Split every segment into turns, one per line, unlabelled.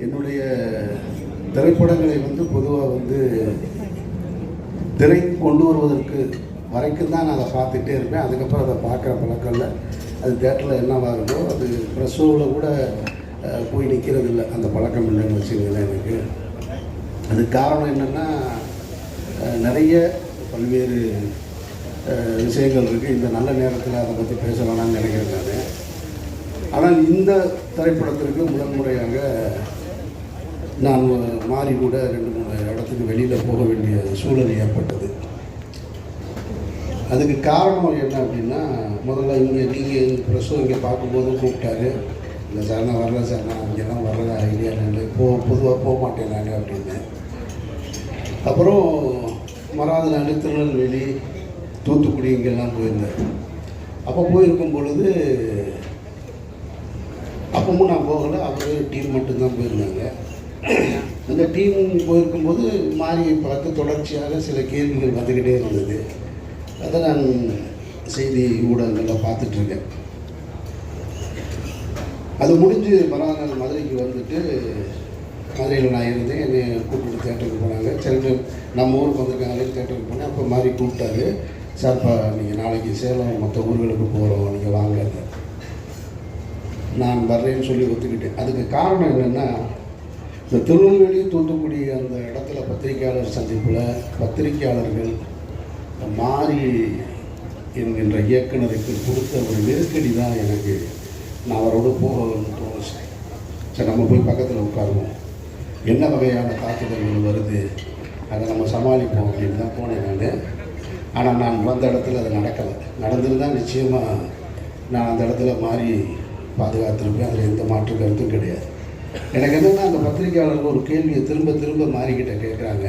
என்னுடைய திரைப்படங்களை பொதுவாக திரை கொண்டு வருவதற்கு வரைக்கும் தான் நான் அதை பார்த்துட்டே இருப்பேன். அதுக்கப்புறம் அதை பார்க்குற பழக்கம் இல்லை. அது தேட்டரில் என்னவாகுதோ அது ப்ரெஸ் ஷோவில் கூட போய் நிற்கிறது இல்லை. அந்த பழக்கம் இல்லைன்னு வச்சுக்கோங்களேன். எனக்கு அதுக்கு காரணம் என்னென்னா, நிறைய பல்வேறு விஷயங்கள் இருக்குது. இந்த நல்ல நேரத்தில் அதை பற்றி பேச வேணாம்னு நினைக்கிறேன் நான். ஆனால் இந்த திரைப்படத்திற்கு முதன்முறையாக நான் மாறி கூட 2-3 இடத்துக்கு வெளியில் போக வேண்டிய சூழல் ஏற்பட்டது. அதுக்கு காரணம் என்ன அப்படின்னா, முதல்ல நீங்கள் ப்ரெஸ்ஸும் இங்கே பார்க்கும்போது கூப்பிட்டாரு. இல்லை சார் நான் வரல சார், நான் இங்கெல்லாம் வர்றதா ஐடியா இல்லை, பொதுவாக போக மாட்டேன் நான் அப்படின்னு. அப்புறம் மறாத நாள் திருநெல்வேலி, தூத்துக்குடி இங்கெல்லாம் போயிருந்தேன். அப்போ போயிருக்கும் பொழுது அப்பவும் நான் போகலை, அவர் டீம் மட்டும்தான் போயிருந்தாங்க. அந்த டீம் போயிருக்கும்போது மாறியை பார்த்து தொடர்ச்சியாக சில கேள்விகள் வந்துக்கிட்டே இருந்தது. அதை நான் செய்தி ஊடகங்களில் பார்த்துட்ருக்கேன். அது முடிஞ்சு மறுநாள் நாள் மதுரைக்கு வந்துட்டு, மதுரையில் நான் இருந்தேன். என்னை கூப்பிட்டு தேட்டருக்கு போனாங்க. சரி நம்ம ஊருக்கு வந்திருக்காங்களே தேட்டருக்கு போனேன். அப்போ மாதிரி கூப்பிட்டாரு, சார்ப்பா நீங்கள் நாளைக்கு சேலம் மற்ற ஊர்களுக்கு போகிறோம், நீங்கள் வாங்க. நான் வர்றேன்னு சொல்லி ஒத்துக்கிட்டேன். அதுக்கு காரணம் என்னென்னா, இந்த திருநெல்வேலி தூத்துக்குடி அந்த இடத்துல பத்திரிகையாளர் சந்திப்பில் பத்திரிகையாளர்கள் மாறி என்கின்ற இயக்குனருக்கு கொடுத்த ஒரு நெருக்கடி தான் எனக்கு நான் அவரோடு போகணும்னு தோணுச்சு. சரி நம்ம போய் பக்கத்தில் உட்காருவோம், என்ன வகையான தாக்குதல்கள் வருது அதை நம்ம சமாளிப்போம் அப்படின்னு தான் போனேன் நான். ஆனால் நான் வந்த இடத்துல அது நடக்கலை. நடந்திருந்தால் நிச்சயமாக நான் அந்த இடத்துல மாறி பாதுகாத்திருப்பேன். அதில் எந்த மாற்று கருத்தும் கிடையாது. எனக்கு என்னென்னா, அந்த பத்திரிகையாளர்கள் ஒரு கேள்வியை திரும்ப திரும்ப மாறிக்கிட்ட கேட்குறாங்க,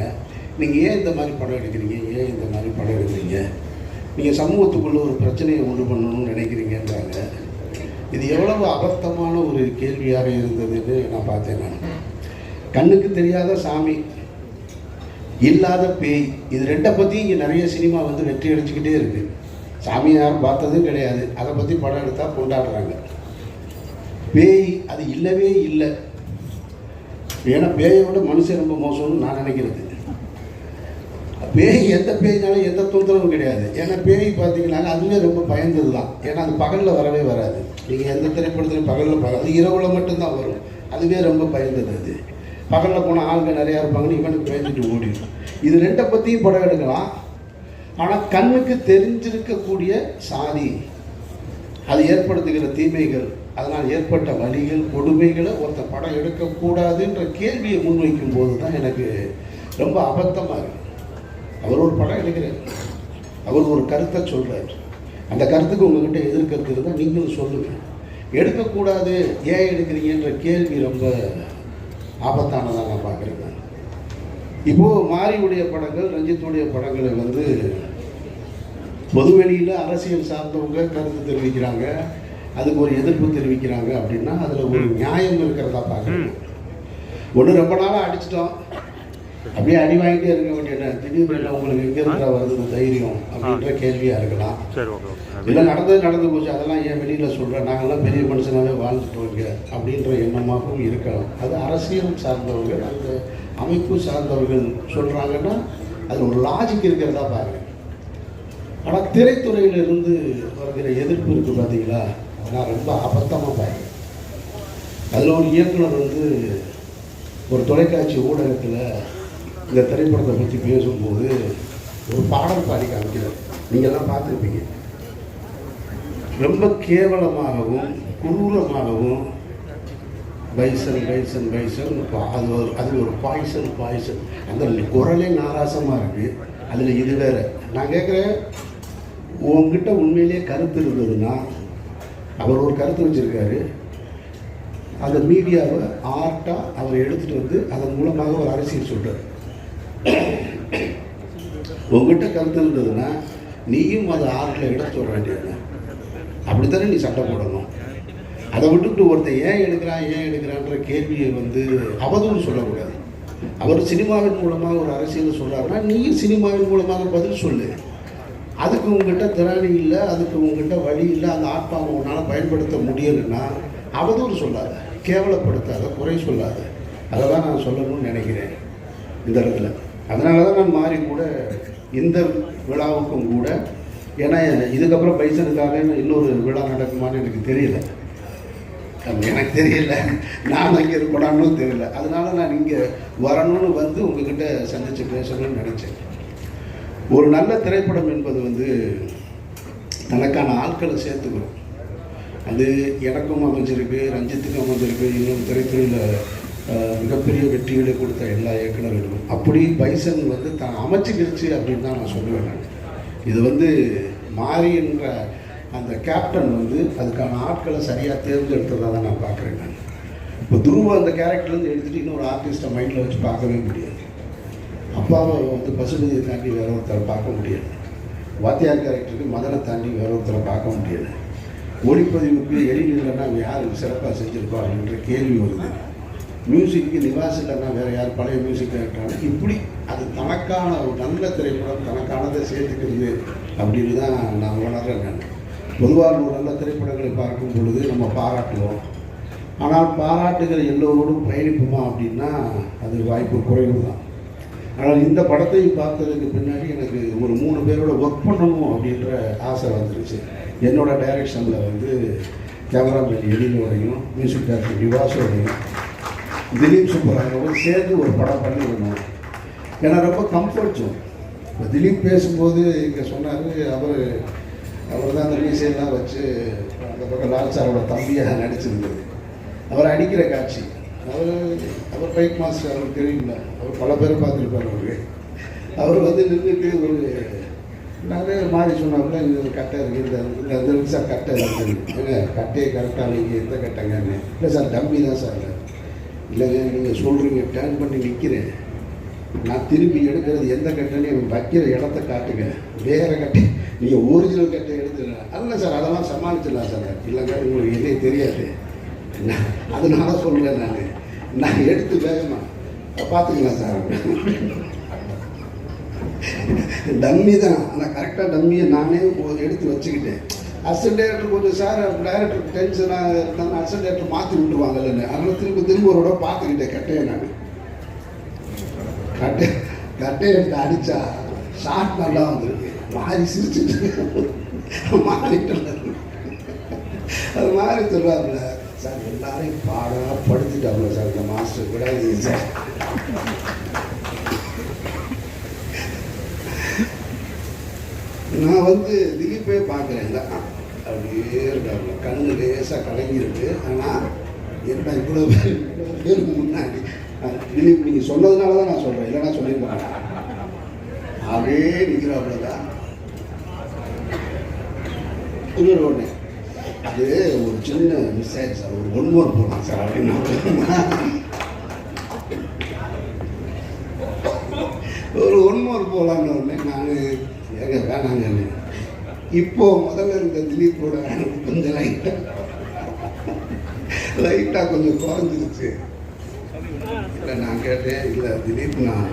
நீங்கள் ஏன் இந்த மாதிரி படம் எடுக்கிறீங்க, ஏன் இந்த மாதிரி படம் எடுக்கிறீங்க, நீங்கள் சமூகத்துக்குள்ளே ஒரு பிரச்சனையை உண்டு பண்ணணும்னு நினைக்கிறீங்கன்றாங்க. இது எவ்வளவு அபத்தமான ஒரு கேள்வியாக இருந்ததுன்னு நான் பார்த்தேன். நான் கண்ணுக்கு தெரியாத சாமி, இல்லாத பேய், இது ரெண்டை பற்றி இங்கே நிறைய சினிமா வெற்றி அடிச்சுக்கிட்டே இருக்குது. சாமி யாரும் பார்த்ததும் கிடையாது, அதை பற்றி படம் எடுத்தால் கொண்டாடுறாங்க. பேய் அது இல்லவே இல்லை. ஏன்னா பேயை விட மனுஷன் ரொம்ப மோசம்னு நான் நினைக்கிறது. பேய் எந்த பேய்னாலும் எந்த தொந்தரவும் கிடையாது. ஏன்னா பேய் பார்த்தீங்கன்னா அதுவே ரொம்ப பயந்தது தான். ஏன்னா அது பகலில் வரவே வராது. நீங்கள் எந்த திரைப்படத்துலையும் பகலில் அது இரவில் மட்டும்தான் வரும். அதுவே ரொம்ப பயந்தது. அது பகலில் போனால் ஆளுங்க நிறையா இருப்பாங்கன்னு இவனுக்கு பயந்துட்டு ஓடிடும். இது ரெண்டை பற்றியும் படம் எடுக்கலாம். ஆனால் கண்ணுக்கு தெரிஞ்சிருக்கக்கூடிய சாதி, அது ஏற்படுத்துகிற தீமைகள், அதனால் ஏற்பட்ட வலிகள், கொடுமைகளை ஒருத்தர் படம் எடுக்கக்கூடாதுன்ற கேள்வியை முன்வைக்கும் போது தான் எனக்கு ரொம்ப அபத்தமாக இருக்குது. அவர் ஒரு படம் எடுக்கிறார், அவர் ஒரு கருத்தை சொல்கிறார். அந்த கருத்துக்கு உங்கள்கிட்ட எதிர்கருத்து இருந்தால் நீங்களும் சொல்லுங்கள். எடுக்கக்கூடாது, ஏன் எடுக்கிறீங்கன்ற கேள்வி ரொம்ப ஆபத்தானதாக நான் பார்க்குறேன். நான் இப்போது மாரியுடைய படங்கள், ரஞ்சித்துடைய படங்களை பொதுவெளியில் அரசியல் சார்ந்தவங்க கருத்து தெரிவிக்கிறாங்க, அதுக்கு ஒரு எதிர்ப்பு தெரிவிக்கிறாங்க அப்படின்னா அதில் ஒரு நியாயம் இருக்கிறதா பார்க்குறேன். ஒன்று ரொம்ப நாளாக அடிச்சிட்டோம், அப்படியே அடி வாங்கிட்டே இருக்க வேண்டிய திடீர்னு உங்களுக்கு எங்கே இருக்கிற வருது தைரியம் அப்படின்ற கேள்வியாக இருக்கலாம். இல்லை நடந்து போச்சு, அதெல்லாம் ஏன் வெளியில் சொல்கிறேன், நாங்கள்லாம் பெரிய மனுஷனாகவே வாழ்ந்துட்டோங்க அப்படின்ற எண்ணமாகவும் இருக்கலாம். அது அரசியல் சார்ந்தவர்கள், அந்த அமைப்பு சார்ந்தவர்கள் சொல்கிறாங்கன்னா அதில் ஒரு லாஜிக் இருக்கிறதா பாருங்கள். ஆனால் திரைத்துறையிலிருந்து வருகிற எதிர்ப்பு இருக்குது பார்த்தீங்களா, நான் ரொம்ப அபத்தமாக பார்க்குறேன். அதில் ஒரு இயக்குனர் ஒரு தொலைக்காட்சி ஊடகத்தில் இந்த திரைப்படத்தை பற்றி பேசும்போது ஒரு பாடல் பாடி காமிக்கிறார். நீங்கள்லாம் பார்த்துருப்பீங்க. ரொம்ப கேவலமாகவும் குரூரமாகவும் பைசன் பைசன் பைசன் அது ஒரு பாய்சன் அந்த குரலே நாராசமாக இருக்குது. அதில் இது வேறு. நான் கேட்குறேன், உங்ககிட்ட உண்மையிலேயே கருத்து இருந்ததுன்னா, அவர் ஒரு கருத்து வச்சுருக்காரு, அந்த மீடியாவை ஆர்ட்டாக அவர் எடுத்துகிட்டு அதன் மூலமாக ஒரு அரசியல் சொல்கிறார். உங்ககிட்ட கருத்து இருந்ததுன்னா நீயும் அதை ஆர்ட்டில் எடுத்து சொல்ல வேண்டியது. அப்படித்தானே நீ சட்டை போடணும். அதை விட்டுட்டு ஒருத்தர் ஏன் எடுக்கிறான்ற கேள்வியை அவதூறு சொல்லக்கூடாது. அவர் சினிமாவின் மூலமாக ஒரு அரசியல் சொல்கிறாருன்னா நீயும் சினிமாவின் மூலமாக பதில் சொல்லு. அதுக்கு உங்ககிட்ட திறனி இல்லை, அதுக்கு உங்ககிட்ட வழி இல்லை, அந்த ஆத்மாவை உன்னால் பயன்படுத்த முடியலைன்னா அவதூறு சொல்லாத, கேவலப்படுத்தாத, குறை சொல்லாத. அதை தான் நான் சொல்லணும்னு நினைக்கிறேன் இந்த இடத்துல. அதனால தான் நான் மாறி கூட இந்த விழாவுக்கும் கூட, ஏன்னா இதுக்கப்புறம் பைசனுக்காக இன்னொரு விழா நடக்குமான்னு எனக்கு தெரியல, எனக்கு தெரியல, நான் அங்கே இருக்கணும்னு தெரியல. அதனால நான் இங்கே வரணும்னு வந்து உங்ககிட்ட சந்தித்து பேசணும்னு நினச்சேன். ஒரு நல்ல திரைப்படம் என்பது வந்து தனக்கான ஆட்களை சேர்த்துக்கணும். அது எனக்கும் அமைஞ்சிருக்கு, ரஞ்சித்துக்கும் அமைஞ்சிருக்கு, இன்னும் திரைத்துறையில் மிகப்பெரிய வெற்றிகளை கொடுத்த எல்லா இயக்குநர்களுக்கும். அப்படி பைசன் வந்து தான் அமைச்சிக்கிடுச்சு அப்படின்னு தான் நான் சொல்லுவேன். நான் இது வந்து மாறி என்ற அந்த கேப்டன் வந்து அதுக்கான ஆட்களை சரியாக தேர்ந்தெடுத்ததாக தான் நான் பார்க்குறேன். நான் இப்போ துருவ அந்த கேரக்டர்லேருந்து எடுத்துகிட்டு இன்னொரு ஆர்டிஸ்ட்டை மைண்டில் வச்சு பார்க்கவே முடியாது. அப்பாவை வந்து பசுபதியை தாண்டி வேற ஒருத்தரை பார்க்க முடியாது. வாத்தியார் கேரக்டருக்கு மதனை தாண்டி வேற ஒருத்தரை பார்க்க முடியாது. ஒளிப்பதிவுக்கு இல்லைன்னா யார் சிறப்பாக செஞ்சுருப்பா அப்படின்ற கேள்வி வருது. மியூசிக்கு நிவாஸ் இல்லைன்னா வேறு யார் பழைய மியூசிக் டைரக்டரான இப்படி அது தனக்கான ஒரு நல்ல திரைப்படம் தனக்கானதை சேர்த்துக்கிறது அப்படின்னு தான் நான் உணர்றேன். நான் பொதுவாக ஒரு நல்ல திரைப்படங்களை பார்க்கும் பொழுது நம்ம பாராட்டுவோம். ஆனால் பாராட்டுகிற எல்லோரோடும் பயணிப்புமா அப்படின்னா அது வாய்ப்பு குறைவு தான். ஆனால் இந்த படத்தை பார்த்ததுக்கு பின்னாடி எனக்கு ஒரு 3 பேரோட ஒர்க் பண்ணணும் அப்படின்ற ஆசை வந்துருச்சு. என்னோட டைரக்ஷனில் வந்து கேமராமேன் எழிலோடையும் மியூசிக் டைரக்டர் நிவாஸோடையும் திலீப் சுப்பராயோடும் சேர்ந்து ஒரு படம் பண்ணிடணும். ஏன்னா ரொம்ப கம்ஃபர்ட் ஜோன். இப்போ திலீப் பேசும்போது இங்கே சொன்னார், அவர் தான் அந்த மீசையெல்லாம் வச்சு அந்த பக்கம் லால் சாரோட தம்பியாக நடிச்சிருந்தது. அவர் அடிக்கிற காட்சி, அவர் பைக் மாஸ்டர், அவருக்கு தெரியல, அவர் பல பேரை பார்த்துருப்பார். அவர் வந்து நின்றுட்டு ஒரு நிறைய மாறி சொன்னாப்புல இந்த கட்டை இருக்குது, இந்த சார் கட்டை இருக்குது, ஏங்க கட்டையை கரெக்டாக நீங்கள் எந்த கட்டைங்கன்னு. இல்லை சார் டம்மி தான் சார். இல்லைங்க நீங்கள் சொல்கிறீங்க, டேர்ன் பண்ணி நிற்கிறேன், நான் திரும்பி எடுக்கிறது எந்த கட்டைன்னு எனக்கு வைக்கிற இடத்த காட்டுங்க, வேறு கட்டை நீங்கள் ஒரிஜினல் கட்டை எடுத்துக்கலாம். அல்ல சார் அதெல்லாம் சமாளிச்சிடலாம் சார். இல்லைங்க உங்களுக்கு எதே தெரியாது, அதனால சொல்கிறேன், நான் எடுத்து வேகமா பார்த்துக்கலாம் சார். டம்மி தான், ஆனால் கரெக்டாக டம்மியை நானே எடுத்து வச்சுக்கிட்டேன். அசிஸ்டன்ட் டைரக்டர் கொஞ்சம் சார் டைரக்டருக்கு டென்ஷனாக இருந்தாலும் அசிஸ்டன்ட் டைரக்டர் மாற்றி விட்டுருவாங்க இல்லைன்னு, அதனால் திரும்ப ஒரு விட பார்த்துக்கிட்டேன் கட்டையை. நான் கட்டையை எடுத்து அடித்தா ஷார்ட் நல்லா வந்துருக்கு, மாறி சிரிச்சுட்டு மாறிட்டு அது மாதிரி சொல்லுவாப்புல சார், எல்லாரையும் பாடாக படுத்திட்டாப்புல சார் இந்த மாஸ்டர் கூட சார். நான் வந்து திலீப்பே பார்க்குறேன் தான், அப்படியே இருக்காப்புல, கண்ணு லேசாக கலங்கிருக்கு. ஆனால் என்ன இவ்வளோ பேருக்கு முன்னாடி திலீப் நீங்கள் சொன்னதுனால தான் நான் சொல்கிறேன், இல்லைன்னா சொல்லியிருக்கேன். அப்படியே நிற்கிறாப்புல தான். ஒன்று அது ஒரு சின்ன மிஸ்டேக் சார், ஒரு 1 more போகலாம் சார் அப்படின்னு ஒரு 1 more போகலான்னு உடனே நான் ஏங்க வேணாங்க. இப்போ முதல்ல இருந்த திலீப்போட கொஞ்சம் லைட்டாக கொஞ்சம் குறைஞ்சிருச்சு. இல்லை நான் கேட்டேன், இல்லை திலீப் நான்